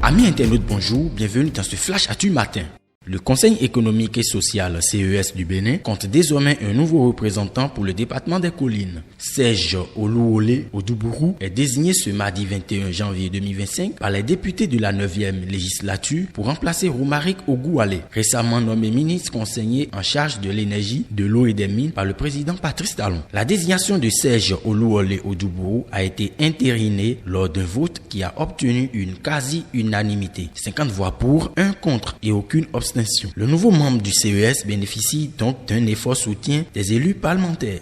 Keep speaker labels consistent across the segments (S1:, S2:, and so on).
S1: Amis internautes, bonjour, bienvenue dans ce Flash Actu Matin. Le Conseil économique et social CES du Bénin compte désormais un nouveau représentant pour le département des collines. Serge Oluwole Oduburu est désigné ce mardi 21 janvier 2025 par les députés de la 9e législature pour remplacer Romaric Ogouale, récemment nommé ministre conseiller en charge de l'énergie, de l'eau et des mines par le président Patrice Talon. La désignation de Serge Oluwole Oduburu a été entérinée lors d'un vote qui a obtenu une quasi-unanimité. 50 voix pour, 1 contre et aucune abstention. Le nouveau membre du CES bénéficie donc d'un effort soutien des élus parlementaires.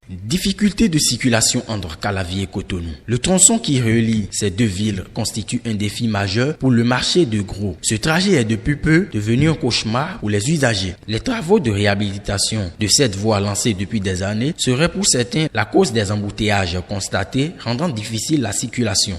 S1: Difficultés de circulation entre Calavier et Cotonou. Le tronçon qui relie ces deux villes constitue un défi majeur pour le marché de gros. Ce trajet est depuis peu devenu un cauchemar pour les usagers. Les travaux de réhabilitation de cette voie lancés depuis des années seraient pour certains la cause des embouteillages constatés, rendant difficile la circulation.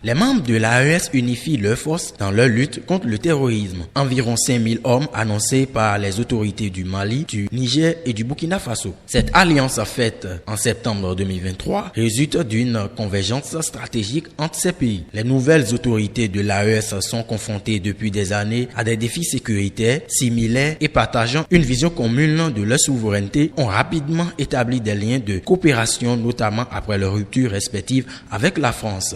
S1: Les membres de l'AES unifient leurs forces dans leur lutte contre le terrorisme. Environ 5000 hommes annoncés par les autorités du Mali, du Niger et du Burkina Faso. Cette alliance faite en septembre 2023 résulte d'une convergence stratégique entre ces pays. Les nouvelles autorités de l'AES sont confrontées depuis des années à des défis sécuritaires similaires et partageant une vision commune de leur souveraineté, ont rapidement établi des liens de coopération, notamment après leur rupture respective avec la France.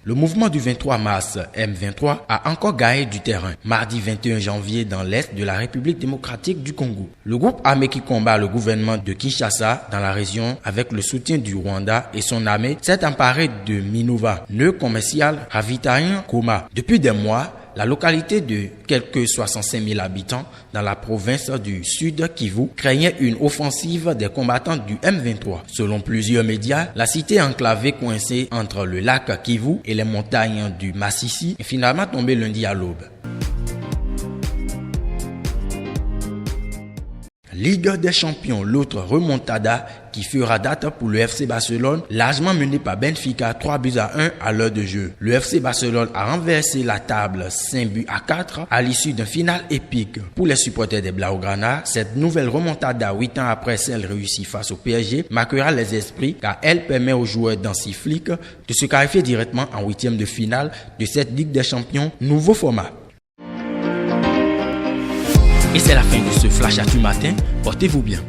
S1: Le mouvement du 23 mars M23 a encore gagné du terrain mardi 21 janvier dans l'est de la République démocratique du Congo. Le groupe armé qui combat le gouvernement de Kinshasa dans la région avec le soutien du Rwanda et son armée s'est emparé de Minova, nœud commercial ravitaillant Goma. Depuis des mois, la localité de quelques 65 000 habitants dans la province du Sud Kivu craignait une offensive des combattants du M23. Selon plusieurs médias, la cité enclavée coincée entre le lac Kivu et les montagnes du Massissi est finalement tombée lundi à l'aube. Ligue des champions, l'autre remontada qui fera date pour le FC Barcelone, largement mené par Benfica 3-1 à l'heure de jeu. Le FC Barcelone a renversé la table 5-4 à l'issue d'un final épique. Pour les supporters des Blaugrana, cette nouvelle remontada 8 ans après celle réussie face au PSG marquera les esprits car elle permet aux joueurs d'Hansi Flick de se qualifier directement en huitième de finale de cette Ligue des champions, nouveau format. Et c'est la fin de ce Flash Actu Matin. Portez-vous bien.